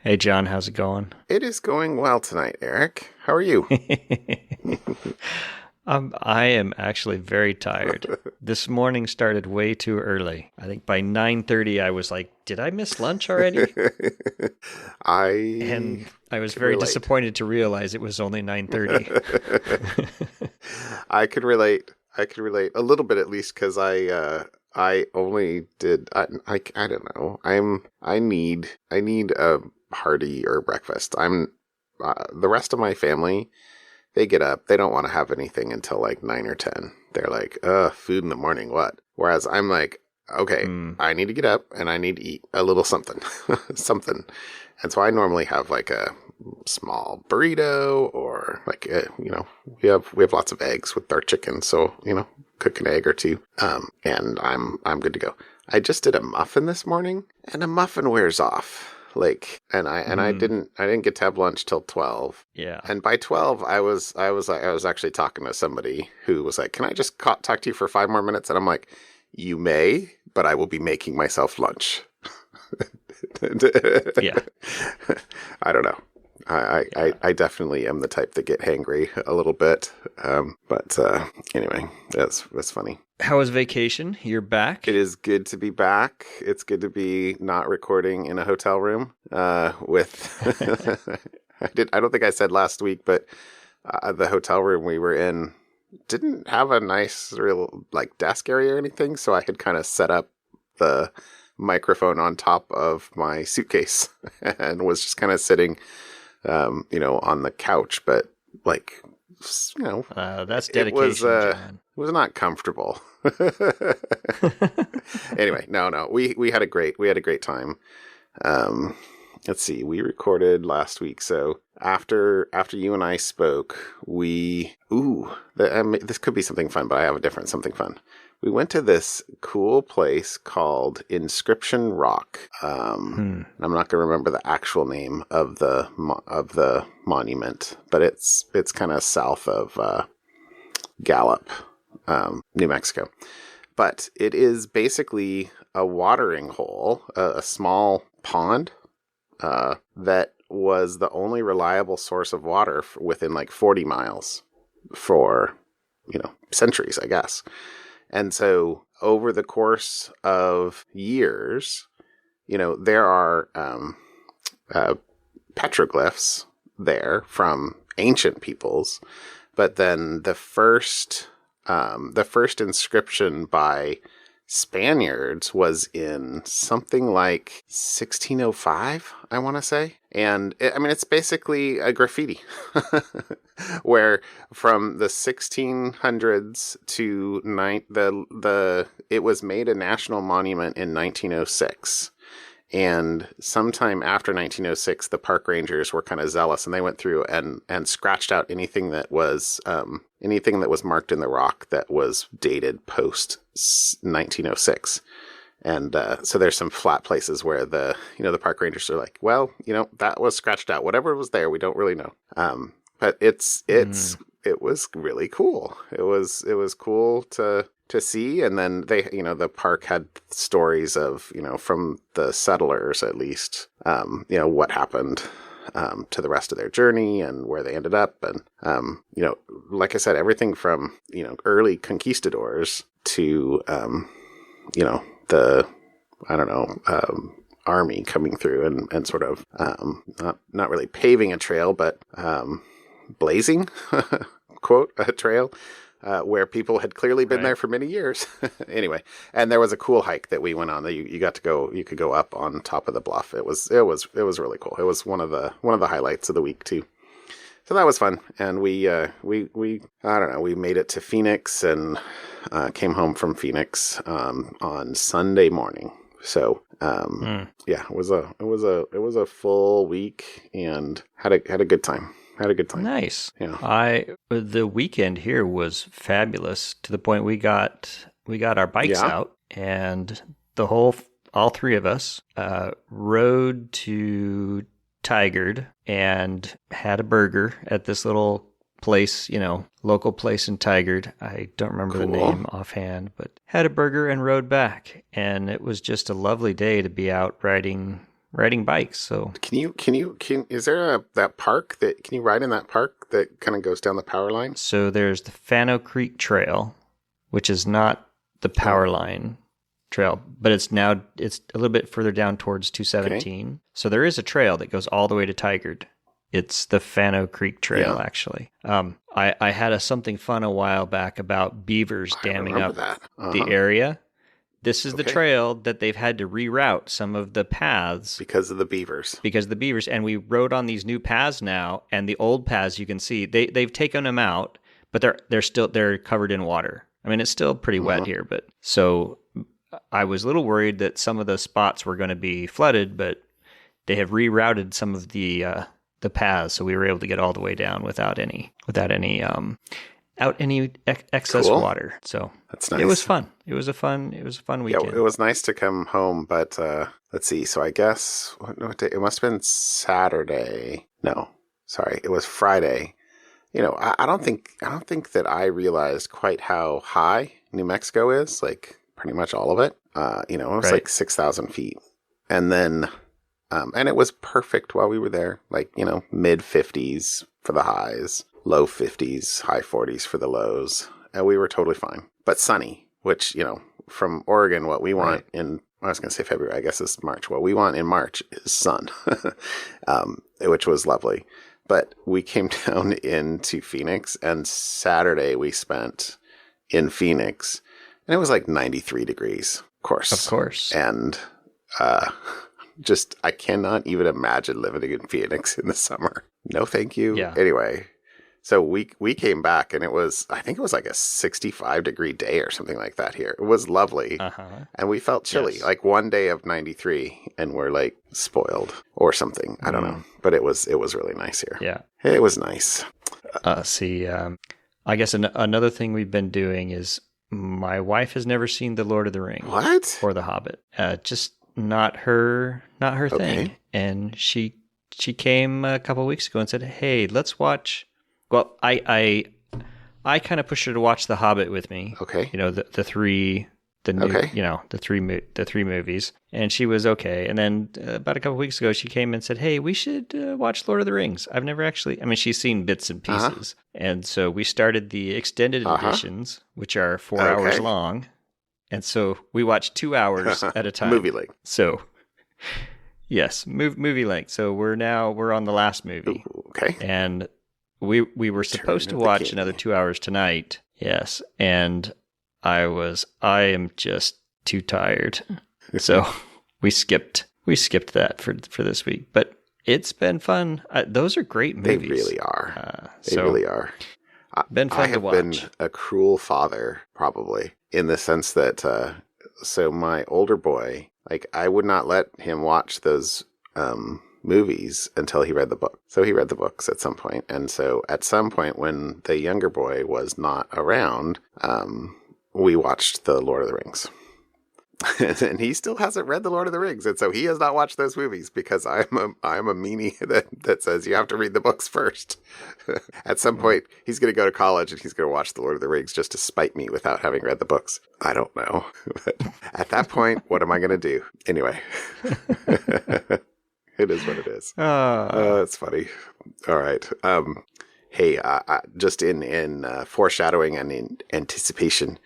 Hey, John, how's it going? It is going well tonight, Eric. How are you? I am actually very tired. This morning started way too early. I think by 9:30 I was like, did I miss lunch already? I And I was could very relate. disappointed to realize it was only 9:30. I could relate. I could relate a little bit at least because I only did I don't know. I need a hearty or breakfast. I'm the rest of my family. They get up. They don't want to have anything until like 9 or 10. They're like, food in the morning, what? Whereas I'm like, okay, Hmm. I need to get up and I need to eat a little something, something. And so I normally have like a small burrito or like, we have lots of eggs with our chicken. So, cook an egg or two. And I'm good to go. I just did a muffin this morning and a muffin wears off. Like, and I Hmm. didn't get to have lunch till 12. Yeah. And by 12, I was actually talking to somebody who was like, "Can I just talk to you for 5 more minutes?" And I'm like, "You may, but I will be making myself lunch." Yeah. I don't know. Yeah. I definitely am the type that get hangry a little bit. But anyway, that's funny. How was vacation? You're It back? is good to be back. It's good to be not recording in a hotel room. With I don't think I said last week, but the hotel room we were in didn't have a nice real like desk area or anything, so I had kind of set up the microphone on top of my suitcase and was just kind of sitting, on the couch, but like, you know, That's it was dedication, John. it was not comfortable. Anyway, no, we had a great time. Um, let's see, we recorded last week, so after you and I spoke, this could be something fun, but I have a different something fun. We went to this cool place called Inscription Rock. Hmm. I'm not going to remember the actual name of the monument, but it's kind of south of Gallup, New Mexico. But it is basically a watering hole, a small pond that was the only reliable source of water within like 40 miles for, centuries, I guess. And so over the course of years, there are uh, petroglyphs there from ancient peoples, but then the first inscription by Spaniards was in something like 1605, I want to say. And it's basically a graffiti where from the 1600s to it was made a national monument in 1906. And sometime after 1906, the park rangers were kind of zealous, and they went through and scratched out anything that was marked in the rock that was dated post 1906. And so there's some flat places where the park rangers are like, well, that was scratched out. Whatever was there, we don't really know. But Hmm. it was really cool. It was cool to see. And then the park had stories of, from the settlers at least, what happened to the rest of their journey and where they ended up. And, like I said, everything from, early conquistadors to, the, I don't know, army coming through and sort of, not really paving a trail, but, blazing, quote, a trail where people had clearly been there Right. for many years. Anyway, and there was a cool hike that we went on. That you got to go. You could go up on top of the bluff. It was really cool. It was one of the highlights of the week too. So that was fun. And we I don't know. We made it to Phoenix and came home from Phoenix on Sunday morning. So Hmm. yeah, it was a full week and had a good time. Had a good time. Nice. Yeah. The weekend here was fabulous to the point we got our bikes Yeah. out and all three of us rode to Tigard and had a burger at this little place, local place in Tigard. I don't remember the Cool. name offhand, but had a burger and rode back. And it was just a lovely day to be out riding riding bikes. So is there that park can you ride in that park that kind of goes down the power line? So there's the Fano Creek Trail, which is not the power line trail, but it's a little bit further down towards 217. Okay. So there is a trail that goes all the way to Tigard. It's the Fano Creek Trail, actually. I had something fun a while back about beavers damming up the area. This is the trail that they've had to reroute some of the paths. Because of the beavers. And we rode on these new paths now, and the old paths, you can see, they've taken them out, but they're covered in water. I mean, it's still pretty wet here, but so I was a little worried that some of the spots were going to be flooded, but they have rerouted some of the paths, so we were able to get all the way down without any excess water. So that's nice. It was fun. It was a fun weekend. Yeah, it was nice to come home, but let's see. So I guess what day? It must have been Saturday. No, sorry, it was Friday. You know, I don't think that I realized quite how high New Mexico is. Like pretty much all of it. It was like 6,000 feet, and then. And it was perfect while we were there, like, mid 50s for the highs, low 50s, high 40s for the lows. And we were totally fine. But sunny, which, from Oregon, what we want I was going to say February, I guess it's March. What we want in March is sun, which was lovely. But we came down into Phoenix, and Saturday we spent in Phoenix, and it was like 93 degrees, of course. Of course. And, I cannot even imagine living in Phoenix in the summer. No, thank you. Yeah. Anyway, so we came back, and I think it was like a 65-degree day or something like that here. It was lovely. And we felt chilly, like one day of 93, and we're like spoiled or something. I don't know. But it was really nice here. Yeah. It was nice. I guess another thing we've been doing is my wife has never seen The Lord of the Rings. What? Or The Hobbit. Just not her thing. And she came a couple of weeks ago and said, "Hey, let's watch." Well, I kind of pushed her to watch The Hobbit with me. Okay. The three movies, and she was okay. And then about a couple of weeks ago, she came and said, "Hey, we should watch Lord of the Rings." I've never actually. I mean, she's seen bits and pieces, and so we started the extended editions, which are 4 hours long. And so we watched 2 hours at a time. Movie length. So, yes, movie length. So we're on the last movie. Ooh, okay. And we were supposed to watch another 2 hours tonight. Yes. And I am just too tired. So we skipped that for this week. But it's been fun. Those are great movies. They really are. They really are. Been fun to watch. I have been a cruel father, probably, in the sense that, so my older boy, like, I would not let him watch those movies until he read the book. So he read the books at some point. And so at some point when the younger boy was not around, we watched The Lord of the Rings. And he still hasn't read The Lord of the Rings, and so he has not watched those movies because I'm a meanie that says you have to read the books first. At some point, he's going to go to college and he's going to watch The Lord of the Rings just to spite me without having read the books. I don't know. But at that point, what am I going to do? Anyway, it is what it is. It's funny. All right. Hey, just in foreshadowing and in anticipation,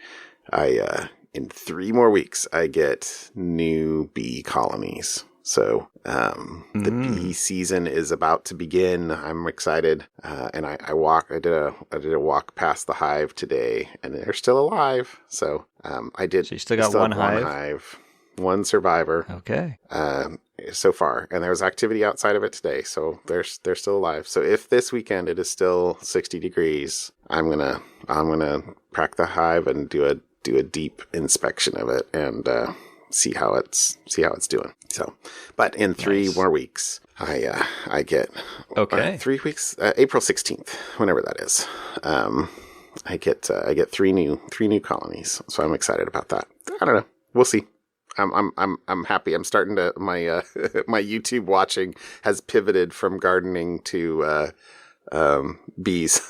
in 3 more weeks, I get new bee colonies. So the bee season is about to begin. I'm excited, and I did a walk past the hive today, and they're still alive. So I did. So you still got one hive, one survivor. Okay. So far, and there was activity outside of it today, so they're still alive. So if this weekend it is still 60 degrees, I'm gonna crack the hive and do a deep inspection of it and see how it's doing. So, but in 3 more weeks, I get 3 weeks, April 16th, whenever that is. I get 3 new colonies, so I'm excited about that. I don't know, we'll see. I'm happy. I'm starting to my my YouTube watching has pivoted from gardening to bees.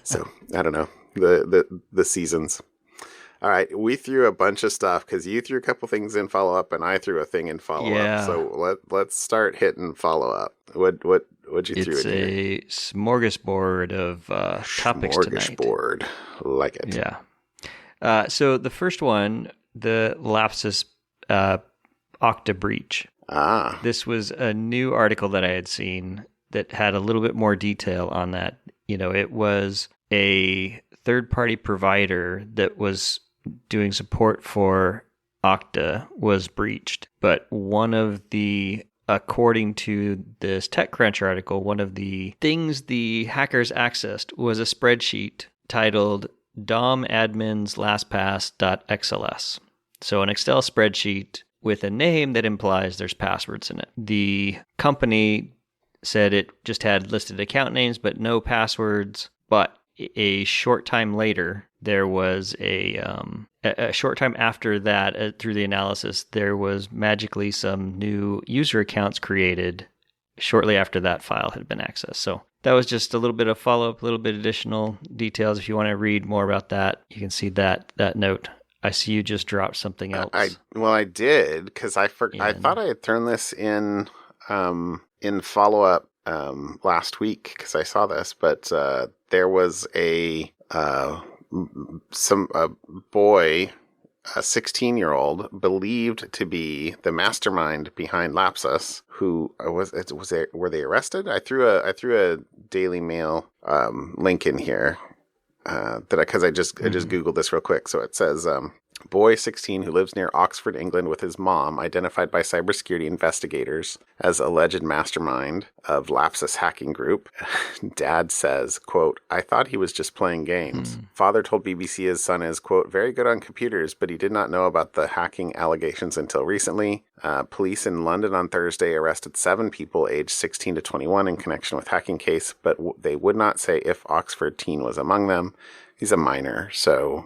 So I don't know the seasons. All right, we threw a bunch of stuff because you threw a couple things in follow up, and I threw a thing in follow up. Yeah. So let's start hitting follow up. What'd you throw It's in here? a smorgasbord of topics tonight. Smorgasbord, like it. Yeah. So the first one, the Lapsus Okta breach. This was a new article that I had seen that had a little bit more detail on that. It was a third-party provider that was doing support for Okta was breached. But according to this TechCrunch article, one of the things the hackers accessed was a spreadsheet titled domadminslastpass.xls. So an Excel spreadsheet with a name that implies there's passwords in it. The company said it just had listed account names but no passwords. But a short time later, there was a short time after that, through the analysis, there was magically some new user accounts created shortly after that file had been accessed. So that was just a little bit of follow-up, a little bit additional details. If you want to read more about that, you can see that note. I see you just dropped something else. I did, because I thought I had thrown this in follow-up last week, because I saw this, but there was a boy, a 16-year-old, believed to be the mastermind behind Lapsus, who were they arrested? I threw a Daily Mail link in here because I just Googled this real quick. So it says, boy 16 who lives near Oxford, England with his mom, identified by cybersecurity investigators as alleged mastermind of Lapsus hacking group. Dad says, quote, I thought he was just playing games. Father told BBC his son is, quote, very good on computers, but he did not know about the hacking allegations until recently. Police in London on Thursday arrested 7 people aged 16 to 21 in connection with hacking case, but they would not say if Oxford teen was among them. He's a minor, so...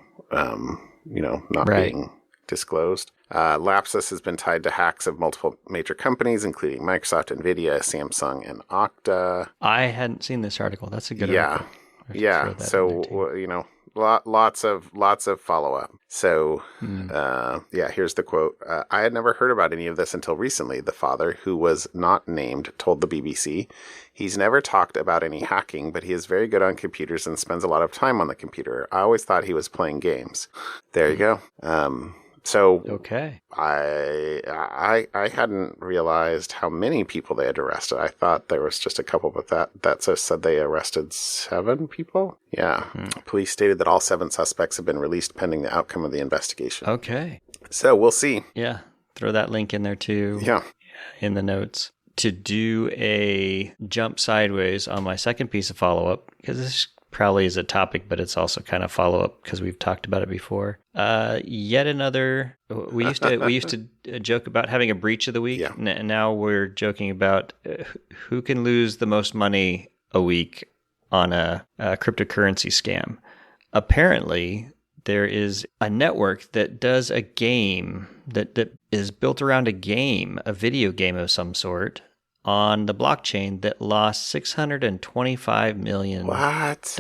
not being disclosed. Lapsus has been tied to hacks of multiple major companies, including Microsoft, Nvidia, Samsung, and Okta. I hadn't seen this article. That's a good article. Yeah. So, lots of follow-up. So, here's the quote. I had never heard about any of this until recently, the father, who was not named, told the BBC. He's never talked about any hacking, but he is very good on computers and spends a lot of time on the computer. I always thought he was playing games. There you go. Okay. I hadn't realized how many people they had arrested. I thought there was just a couple, but that said they arrested 7 people. Yeah. Police stated that all 7 suspects have been released pending the outcome of the investigation. Okay. So we'll see. Yeah. Throw that link in there too. Yeah. In the notes. To do a jump sideways on my second piece of follow-up, because this probably is a topic, but it's also kind of follow-up because we've talked about it before. Yet another. We used to joke about having a breach of the week, and now we're joking about who can lose the most money a week on a cryptocurrency scam. Apparently, there is a network that does a game that is built around a video game of some sort on the blockchain that lost $625 million. What?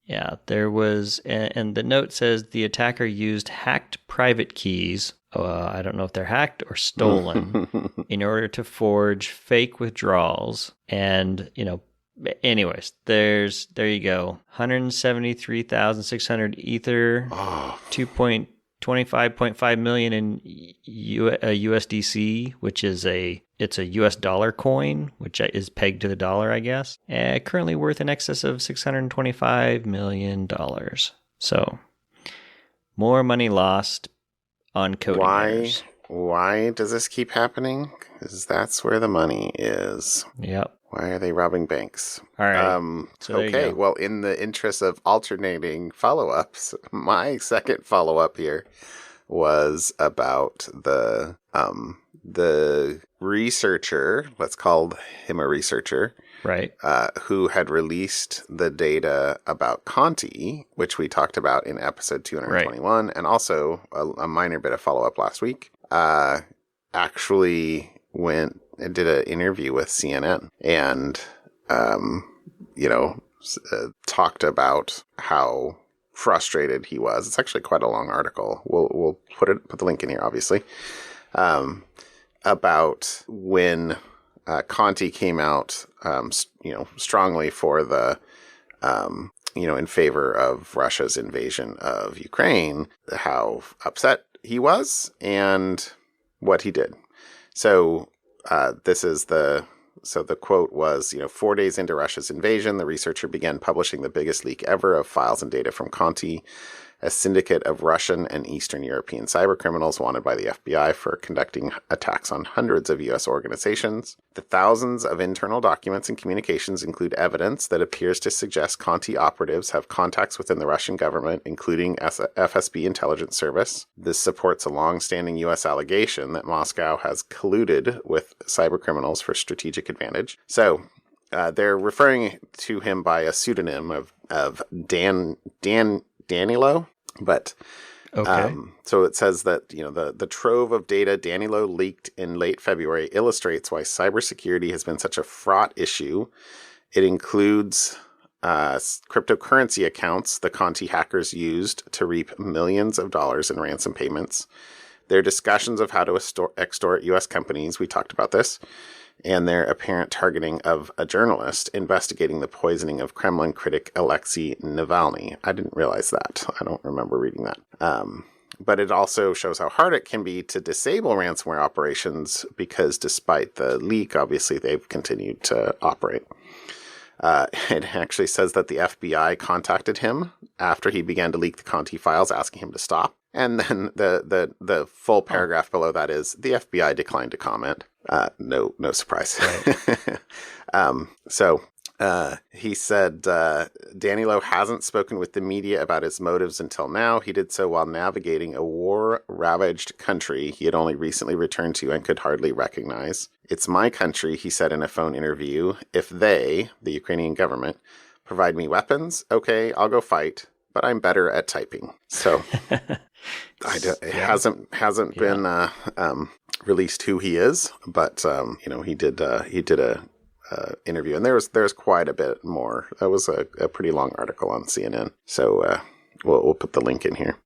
Yeah, there was, and the note says the attacker used hacked private keys. I don't know if they're hacked or stolen in order to forge fake withdrawals. And, anyways, there you go. 173,600 Ether, 2.25.5 million in USDC, which is it's a US dollar coin, which is pegged to the dollar, I guess. Currently worth in excess of $625 million. So, more money lost on coding errors. Why does this keep happening? Because that's where the money is. Yep. Why are they robbing banks? All right. Okay. Well, in the interest of alternating follow-ups, my second follow-up here was about the researcher. Let's call him a researcher. Right. Who had released the data about Conti, which we talked about in episode 221, and also a minor bit of follow-up last week. Actually went and did an interview with CNN and, talked about how frustrated he was. It's actually quite a long article. We'll put the link in here, obviously, about when Conti came out, strongly for the, in favor of Russia's invasion of Ukraine, how upset he was and what he did. So the quote was, 4 days into Russia's invasion, the researcher began publishing the biggest leak ever of files and data from Conti, a syndicate of Russian and Eastern European cybercriminals wanted by the FBI for conducting attacks on hundreds of U.S. organizations. The thousands of internal documents and communications include evidence that appears to suggest Conti operatives have contacts within the Russian government, including FSB intelligence service. This supports a long-standing U.S. allegation that Moscow has colluded with cybercriminals for strategic advantage. So, they're referring to him by a pseudonym of Danilo, but Okay. so it says that the trove of data Danilo leaked in late February illustrates why cybersecurity has been such a fraught issue. It includes cryptocurrency accounts the Conti hackers used to reap millions of dollars in ransom payments. Their discussions of how to extort U.S. companies, we talked about this, and their apparent targeting of a journalist investigating the poisoning of Kremlin critic Alexei Navalny. I didn't realize that. I don't remember reading that. But it also shows how hard it can be to disable ransomware operations because despite the leak, obviously they've continued to operate. It actually says that the FBI contacted him after he began to leak the Conti files, asking him to stop. And then the full paragraph below that is the FBI declined to comment. No surprise. Right. He said Danilo hasn't spoken with the media about his motives until now. He did so while navigating a war-ravaged country he had only recently returned to and could hardly recognize. It's my country, he said in a phone interview. If they, the Ukrainian government, provide me weapons, okay, I'll go fight. But I'm better at typing. So it hasn't been released who he is, but he did a interview, and there's quite a bit more. That was a pretty long article on CNN. So we'll put the link in here.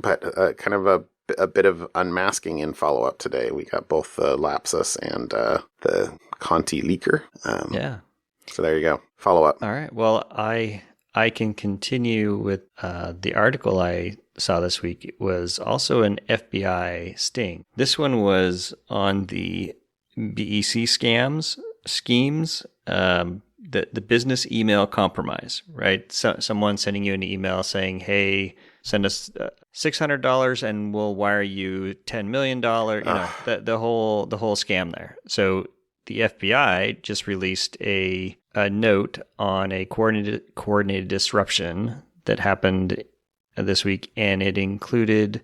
But kind of a bit of unmasking in follow up today. We got both the Lapsus and the Conti leaker. So there you go. Follow up. All right. Well, I can continue with the article I saw this week. It was also an FBI sting. This one was on the BEC schemes, the business email compromise, right? So, someone sending you an email saying, hey, send us $600 and we'll wire you $10 million, the whole scam there. So the FBI just released a note on a coordinated disruption that happened this week, and it included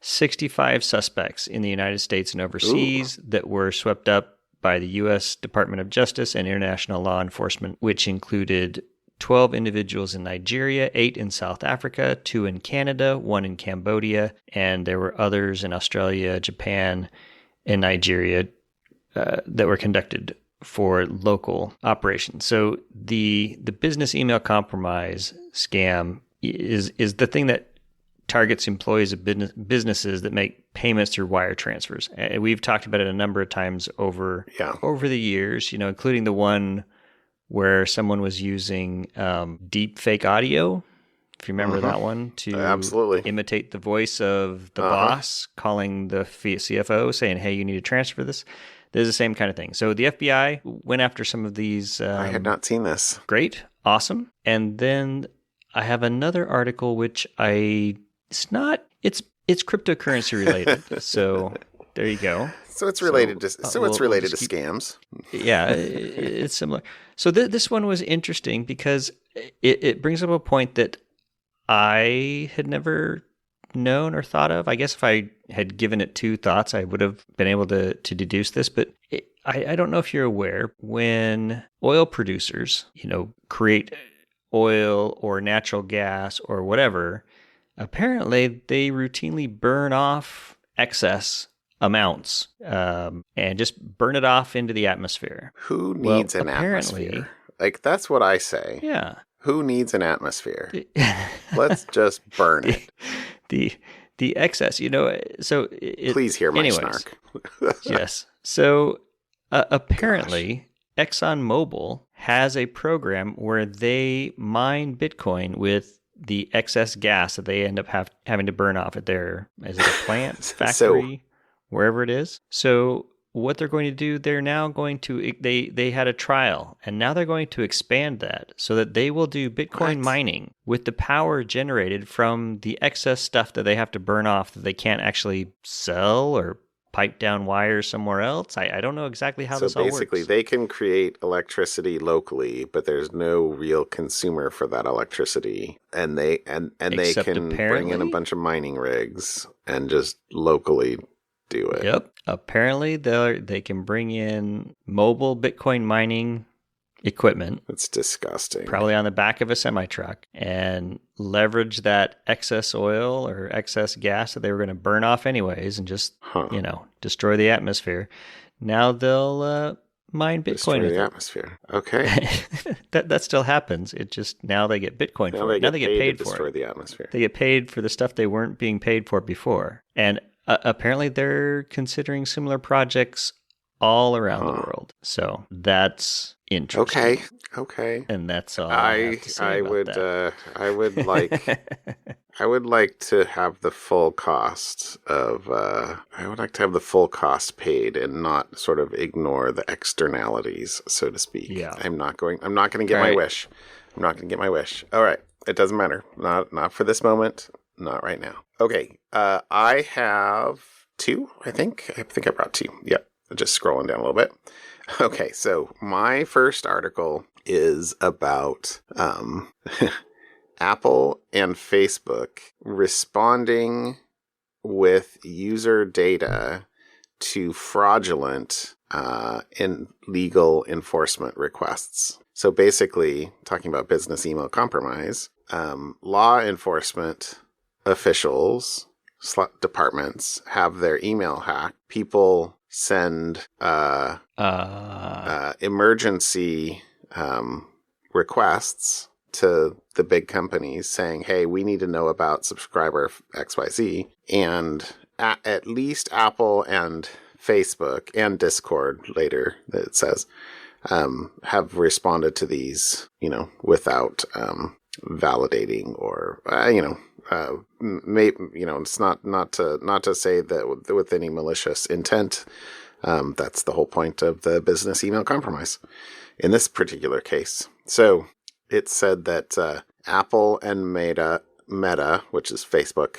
65 suspects in the United States and overseas that were swept up by the U.S. Department of Justice and international law enforcement, which included 12 individuals in Nigeria, 8 in South Africa, 2 in Canada, 1 in Cambodia, and there were others in Australia, Japan, and Nigeria that were conducted for local operations. So the business email compromise scam is the thing that targets employees of businesses that make payments through wire transfers. And we've talked about it a number of times over the years, including the one where someone was using deep fake audio, if you remember that one, to absolutely imitate the voice of the boss calling the CFO saying, hey, you need to transfer this. This is the same kind of thing. So the FBI went after some of these. I had not seen this. Great. Awesome. And then I have another article, it's cryptocurrency related. So there you go. So it's related to scams. Yeah, it's similar. So this one was interesting because it brings up a point that I had never known or thought of. I guess if I had given it 2 thoughts, I would have been able to deduce this. But I don't know if you're aware, when oil producers, create oil or natural gas or whatever, apparently they routinely burn off excess amounts and just burn it off into the atmosphere. Who needs an atmosphere? Like, that's what I say. Yeah. Who needs an atmosphere? Let's just burn it. The excess, so Please hear my anyways, snark. yes. So apparently, ExxonMobil has a program where they mine Bitcoin with the excess gas that they end up having to burn off at their, is it a plant, factory, wherever it is. So what they're going to do, they're now going to, they had a trial, and now they're going to expand that so that they will do Bitcoin mining with the power generated from the excess stuff that they have to burn off that they can't actually sell or pipe down wires somewhere else. I don't know exactly how this all works. So basically, they can create electricity locally, but there's no real consumer for that electricity, and they can bring in a bunch of mining rigs and just locally do it. Yep. Apparently, they can bring in mobile Bitcoin mining equipment. It's disgusting. Probably on the back of a semi-truck, and leverage that excess oil or excess gas that they were going to burn off anyways and just, destroy the atmosphere. Now they'll mine Bitcoin destroy with the atmosphere. Okay. that still happens. It just, now they get Bitcoin for it. Now they get paid for it. Destroy the atmosphere. They get paid for the stuff they weren't being paid for before. And apparently they're considering similar projects all around the world. So that's interesting. Okay. And that's all I have to say about that. I would like to have the full cost paid and not sort of ignore the externalities, so to speak. Yeah. I'm not going to get my wish. I'm not going to get my wish. All right. It doesn't matter. Not for this moment. Not right now. Okay. I have two, I think. I think I brought two. Yep. Just scrolling down a little bit. Okay. So my first article is about Apple and Facebook responding with user data to fraudulent legal enforcement requests. So basically, talking about business email compromise, law enforcement officials, departments have their email hacked. People send emergency requests to the big companies saying, hey, we need to know about subscriber XYZ. And at least Apple and Facebook and Discord later, it says, have responded to these, without validating or, maybe, it's not to say that with any malicious intent. That's the whole point of the business email compromise in this particular case. So it said that Apple and Meta, which is Facebook,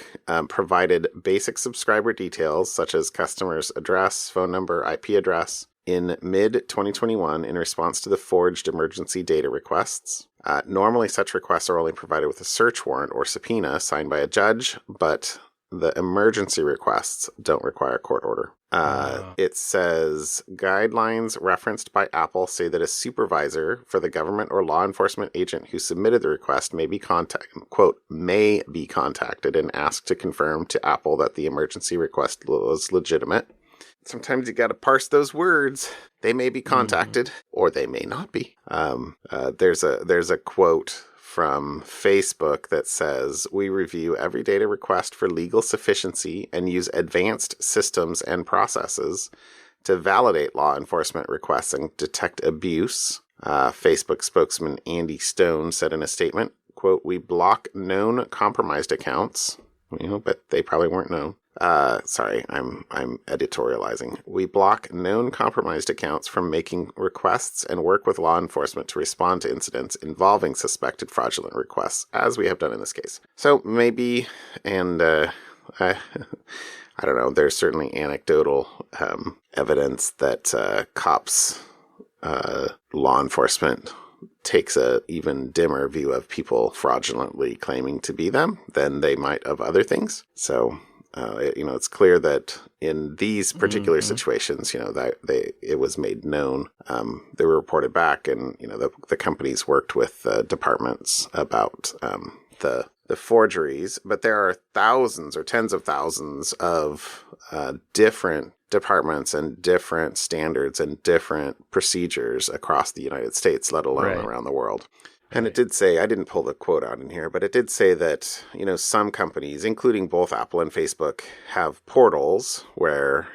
provided basic subscriber details such as customer's address, phone number, IP address in mid-2021 in response to the forged emergency data requests. Normally, such requests are only provided with a search warrant or subpoena signed by a judge, but the emergency requests don't require a court order. It says guidelines referenced by Apple say that a supervisor for the government or law enforcement agent who submitted the request may be contacted and asked to confirm to Apple that the emergency request was legitimate. Sometimes you got to parse those words. They may be contacted or they may not be. There's a quote from Facebook that says, we review every data request for legal sufficiency and use advanced systems and processes to validate law enforcement requests and detect abuse. Facebook spokesman Andy Stone said in a statement, quote, we block known compromised accounts, but they probably weren't known. Sorry, I'm editorializing. We block known compromised accounts from making requests and work with law enforcement to respond to incidents involving suspected fraudulent requests, as we have done in this case. So maybe, and I don't know, there's certainly anecdotal evidence that cops, law enforcement takes a even dimmer view of people fraudulently claiming to be them than they might of other things. So it's clear that in these particular situations, that it was made known. They were reported back, and the companies worked with departments about the forgeries. But there are thousands or tens of thousands of different departments and different standards and different procedures across the United States, let alone around the world. And it did say, I didn't pull the quote out in here, but it did say that, some companies, including both Apple and Facebook, have portals where,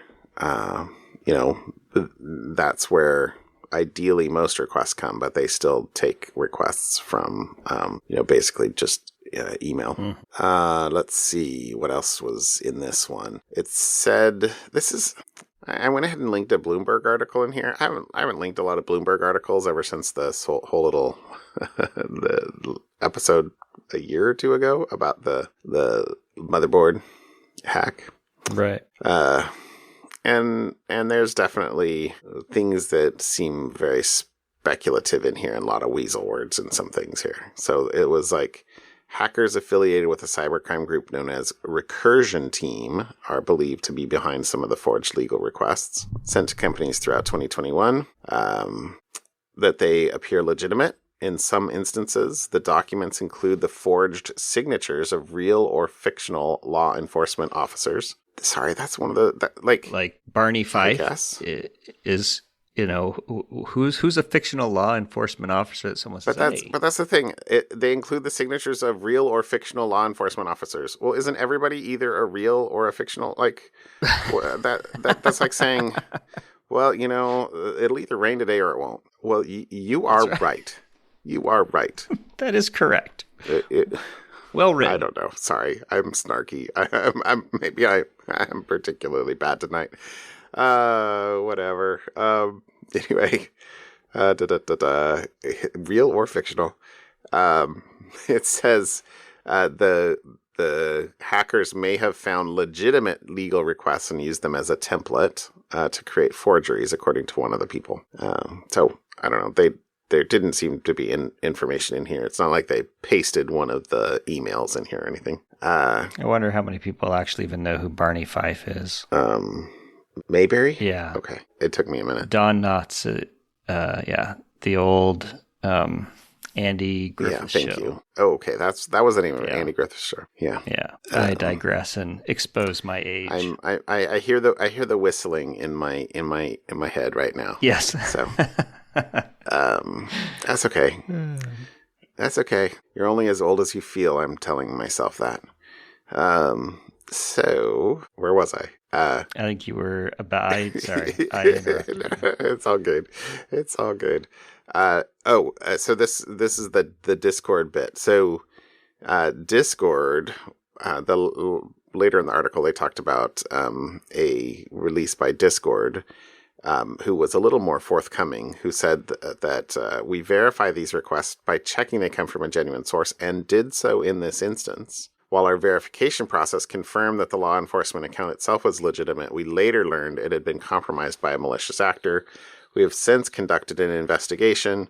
that's where ideally most requests come, but they still take requests from, basically just email. Let's see what else was in this one. It said, I went ahead and linked a Bloomberg article in here. I haven't linked a lot of Bloomberg articles ever since this whole little the episode a year or two ago about the motherboard hack. Right. And there's definitely things that seem very speculative in here and a lot of weasel words in some things here. So it was like hackers affiliated with a cybercrime group known as Recursion Team are believed to be behind some of the forged legal requests sent to companies throughout 2021, that they appear legitimate. In some instances, the documents include the forged signatures of real or fictional law enforcement officers. Sorry, that's one of the like Barney Fife is, who's a fictional law enforcement officer that someone says. But that's the thing. They include the signatures of real or fictional law enforcement officers. Well, isn't everybody either a real or a fictional? That's like saying, well, it'll either rain today or it won't. Well, you are right. You are right. That is correct. Well written. I don't know. Sorry, I'm snarky. Maybe I'm particularly bad tonight. Whatever. Anyway, real or fictional. It says the hackers may have found legitimate legal requests and used them as a template to create forgeries, according to one of the people. So I don't know. There didn't seem to be information in here. It's not like they pasted one of the emails in here or anything. I wonder how many people actually even know who Barney Fife is. Mayberry? Yeah. Okay. It took me a minute. Don Knotts, the old Andy Griffith show. Yeah, thank you. Oh, okay. That wasn't even Andy Griffith show. Yeah. Yeah. I digress and expose my age. I hear the whistling in my head right now. Yes. So that's okay. That's okay. You're only as old as you feel. I'm telling myself that. So where was I? I think you were about. Sorry, I interrupted you. It's all good. It's all good. So this is the Discord bit. So Discord. Later in the article, they talked about a release by Discord. Who was a little more forthcoming, who said that we verify these requests by checking they come from a genuine source, and did so in this instance. While our verification process confirmed that the law enforcement account itself was legitimate, we later learned it had been compromised by a malicious actor. We have since conducted an investigation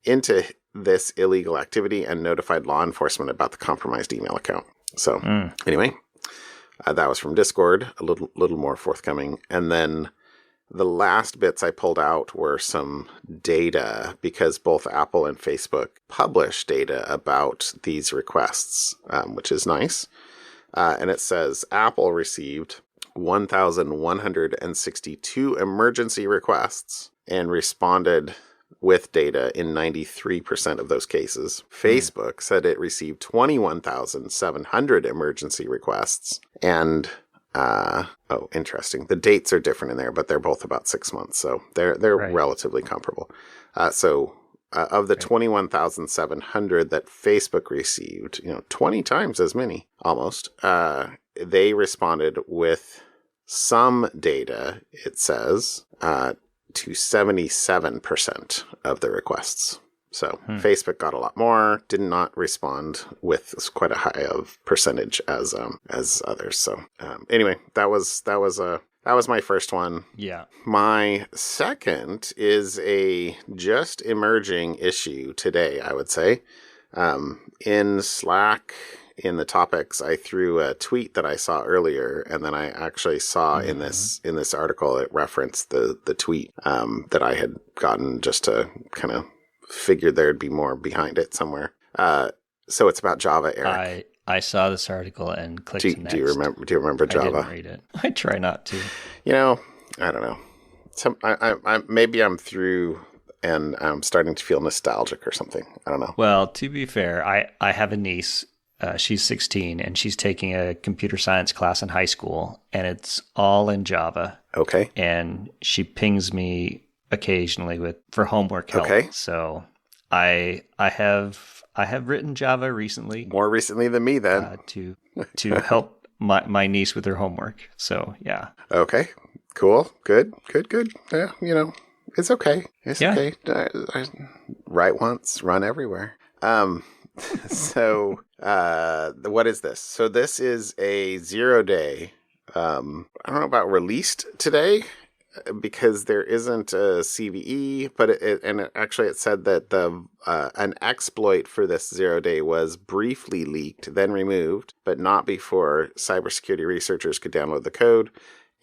into this illegal activity and notified law enforcement about the compromised email account. So anyway, that was from Discord, a little more forthcoming. And then the last bits I pulled out were some data, because both Apple and Facebook publish data about these requests, which is nice. And it says Apple received 1,162 emergency requests and responded with data in 93% of those cases. Facebook said it received 21,700 emergency requests and interesting. The dates are different in there, but they're both about 6 months, so they're right. Relatively comparable. Of the 21,700 that Facebook received, 20 times as many, almost, they responded with some data, it says, to 77% of the requests. So Facebook got a lot more, did not respond with quite a high of percentage as others. So anyway, that was my first one. Yeah. My second is a just emerging issue today, I would say. In Slack, in the topics, I threw a tweet that I saw earlier, and then I actually saw in this article it referenced the tweet that I had gotten just to kind of figured there'd be more behind it somewhere. So it's about Java, Eric. I saw this article and clicked next. Do you remember Java? I didn't read it. I try not to. I don't know. Maybe I'm through and I'm starting to feel nostalgic or something. I don't know. Well, to be fair, I have a niece. She's 16, and she's taking a computer science class in high school, and it's all in Java. Okay. And she pings me occasionally for homework help. Okay. So I have written Java recently. More recently than me, then. To help my niece with her homework. So yeah. Okay. Cool. Good. Yeah, it's okay. It's okay. Write once, run everywhere. So, what is this? So this is a 0-day. I don't know about released today because there isn't a CVE, but it said that an exploit for this 0-day was briefly leaked, then removed, but not before cybersecurity researchers could download the code.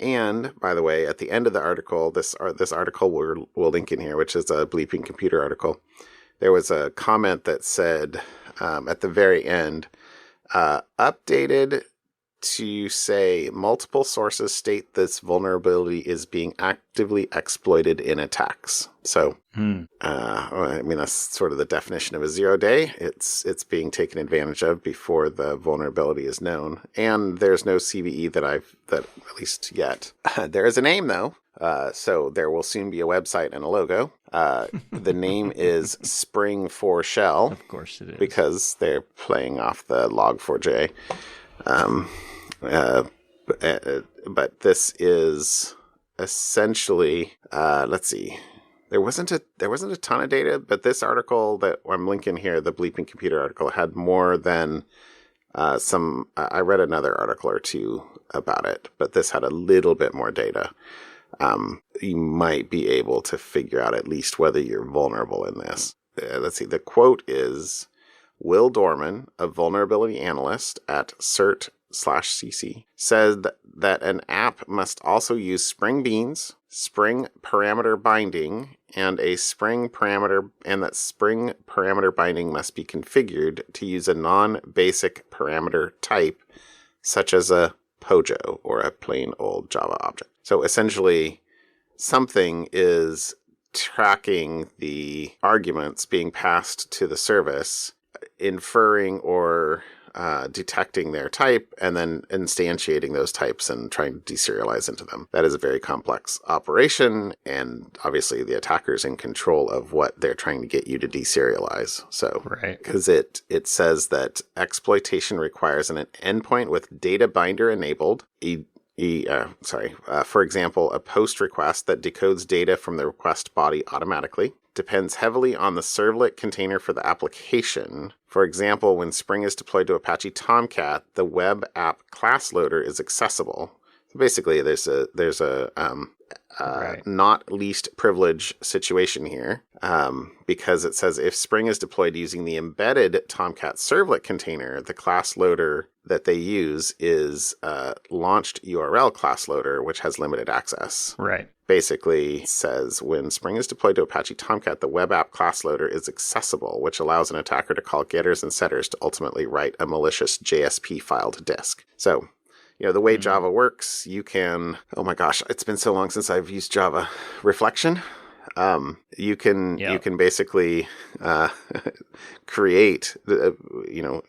And, by the way, at the end of the article, this article we'll link in here, which is a Bleeping Computer article, there was a comment that said at the very end, updated to say multiple sources state this vulnerability is being actively exploited in attacks. So, that's sort of the definition of a 0-day. It's being taken advantage of before the vulnerability is known. And there's no CVE that at least yet. There is a name though. So there will soon be a website and a logo. The name is Spring4Shell. Of course it is. Because they're playing off the Log4j. But this is essentially, let's see. There wasn't a ton of data, but this article that I'm linking here, the Bleeping Computer article, had more than some. I read another article or two about it, but this had a little bit more data. You might be able to figure out at least whether you're vulnerable in this. Let's see. The quote is Will Dorman, a vulnerability analyst at CERT/CC, said that an app must also use Spring Beans, Spring parameter binding, and that Spring parameter binding must be configured to use a non-basic parameter type, such as a POJO or a plain old Java object. So essentially, something is tracking the arguments being passed to the service, inferring or detecting their type, and then instantiating those types and trying to deserialize into them. That is a very complex operation, and obviously the attacker's in control of what they're trying to get you to deserialize. So, right, because it says that exploitation requires an endpoint with data binder enabled. For example, a post request that decodes data from the request body automatically depends heavily on the servlet container for the application. For example, when Spring is deployed to Apache Tomcat, the web app class loader is accessible. So basically, there's a not least privilege situation here, because it says if Spring is deployed using the embedded Tomcat servlet container, the class loader that they use is launched URL class loader, which has limited access. Right. Basically says when Spring is deployed to Apache Tomcat, the web app class loader is accessible, which allows an attacker to call getters and setters to ultimately write a malicious JSP file to disk. So, the way Java works, you can, oh my gosh, it's been so long since I've used Java. Reflection. You can basically create,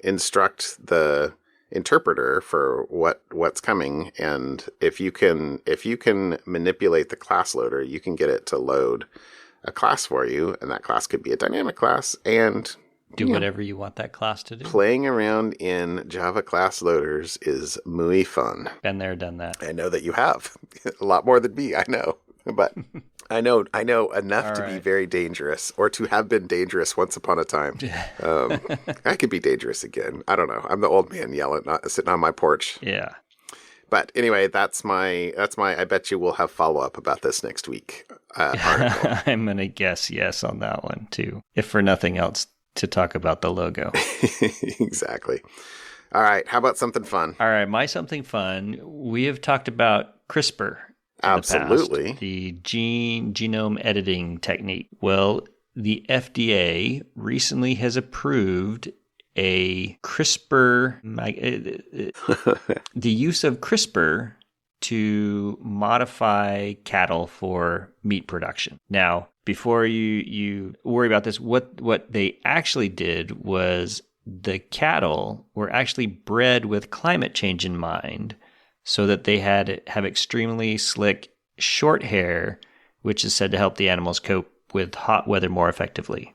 instruct the interpreter for what's coming, and if you can manipulate the class loader, you can get it to load a class for you, and that class could be a dynamic class, and do whatever you want that class to do. Playing around in Java class loaders is muy fun. Been there, done that. I know that you have a lot more than me. I know, but I know enough to be very dangerous, or to have been dangerous once upon a time. I could be dangerous again. I don't know. I'm the old man yelling, sitting on my porch. Yeah. But anyway, that's my. I bet you we'll have follow up about this next week. Article. I'm gonna guess yes on that one too, if for nothing else, to talk about the logo. Exactly. All right. How about something fun? All right. My something fun. We have talked about CRISPR. Absolutely. The genome editing technique. Well, the FDA recently has approved a CRISPR, the use of CRISPR to modify cattle for meat production. Now, before you worry about this, what they actually did was the cattle were actually bred with climate change in mind, so that they have extremely slick short hair, which is said to help the animals cope with hot weather more effectively.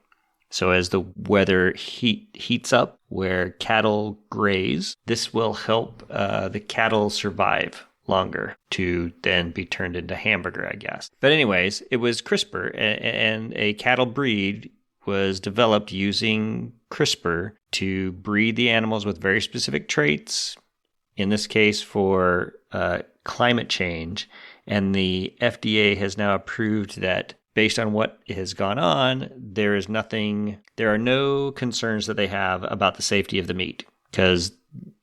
So as the weather heats up where cattle graze, this will help the cattle survive longer to then be turned into hamburger, I guess. But anyways, it was CRISPR, and a cattle breed was developed using CRISPR to breed the animals with very specific traits, in this case for climate change. And the FDA has now approved that based on what has gone on, there are no concerns that they have about the safety of the meat, because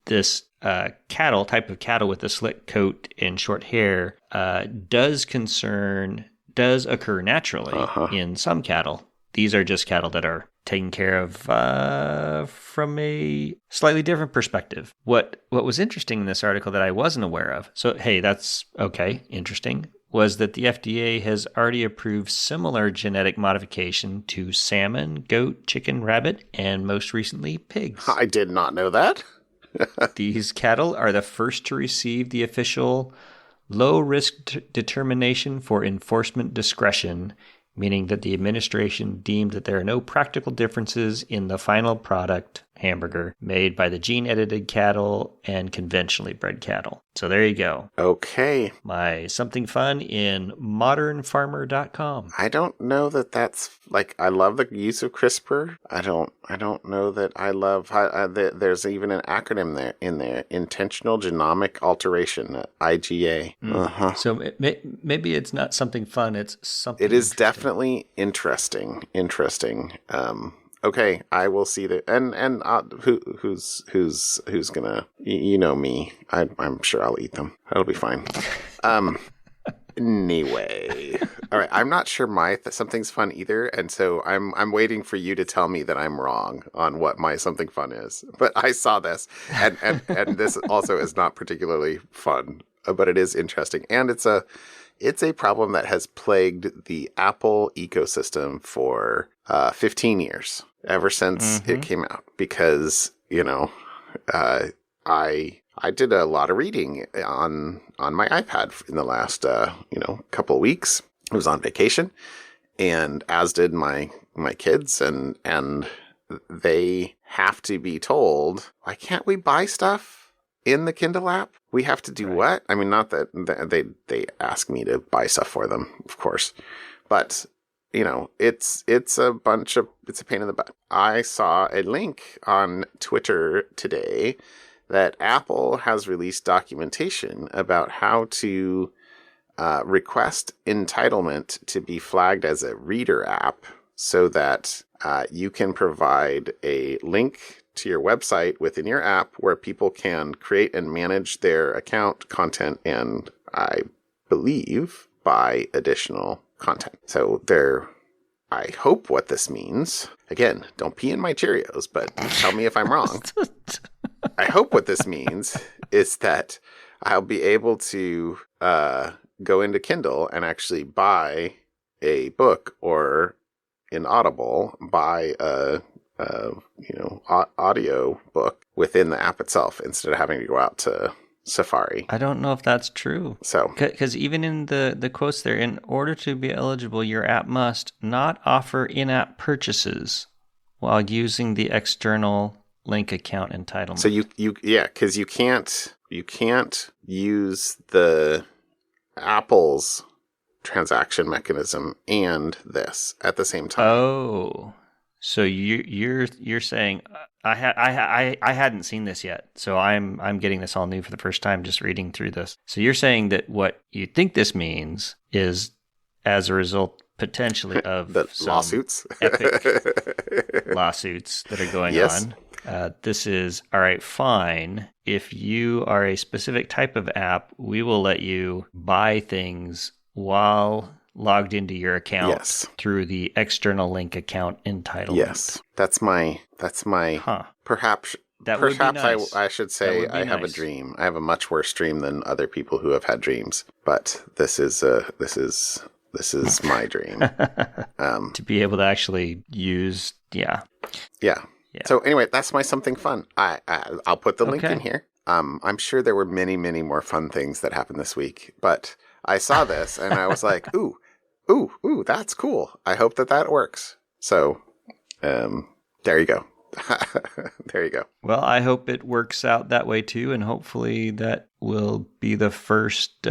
this type of cattle with a slick coat and short hair does occur naturally in some cattle. These are just cattle that are taken care of from a slightly different perspective. What was interesting in this article that I wasn't aware of, so hey, that's okay, interesting, was that the FDA has already approved similar genetic modification to salmon, goat, chicken, rabbit, and most recently pigs. I did not know that. These cattle are the first to receive the official low-risk determination for enforcement discretion, meaning that the administration deemed that there are no practical differences in the final product, hamburger, made by the gene-edited cattle and conventionally bred cattle. So there you go. Okay. My something fun in modernfarmer.com. I don't know that that's like, I love the use of CRISPR. I don't know that I love there's even an acronym there intentional genomic alteration, IGA. So maybe it's not something fun, it's something It is definitely interesting. Okay, I will see that. And who's gonna? You know me. I'm sure I'll eat them. That'll be fine. Anyway, all right. I'm not sure something's fun either, and so I'm waiting for you to tell me that I'm wrong on what my something fun is. But I saw this, and this also is not particularly fun, but it is interesting, and it's a problem that has plagued the Apple ecosystem for 15 years, ever since it came out. Because, I did a lot of reading on my iPad in the last, couple of weeks. I was on vacation, and as did my kids, and they have to be told, why can't we buy stuff in the Kindle app? We have to do what? I mean, not that they ask me to buy stuff for them, of course, but it's a pain in the butt. I saw a link on Twitter today that Apple has released documentation about how to request entitlement to be flagged as a reader app, so that you can provide a link to your website within your app where people can create and manage their account content, and I believe buy additional content. So I hope what this means, again, don't pee in my Cheerios, but tell me if I'm wrong. I hope what this means is that I'll be able to go into Kindle and actually buy a book, or in Audible, buy a audio book within the app itself, instead of having to go out to Safari. I don't know if that's true. So, because even in the quotes there, in order to be eligible, your app must not offer in-app purchases while using the external link account entitlement. So because you can't use the Apple's transaction mechanism and this at the same time. Oh, so you're saying I hadn't seen this yet, so I'm getting this all new for the first time, just reading through this. So you're saying that what you think this means is, as a result potentially of the some lawsuits, epic lawsuits that are going on. This is, all right, fine. If you are a specific type of app, we will let you buy things while logged into your account through the external link account entitlement. Yes, that's my perhaps. That would be nice. I should say I have a dream. I have a much worse dream than other people who have had dreams. But this is This is my dream. To be able to actually use, yeah. So anyway, that's my something fun. I'll put the link in here. I'm sure there were many, many more fun things that happened this week, but I saw this and I was like, ooh, that's cool. I hope that works. So, there you go. There you go. Well, I hope it works out that way too, and hopefully that will be the first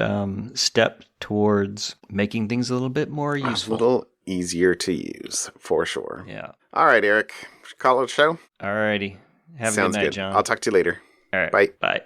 step towards making things a little bit more useful. A little easier to use, for sure. Yeah. All right, Eric. Call it a show? All righty. Have a good night, John. I'll talk to you later. All right. Bye. Bye.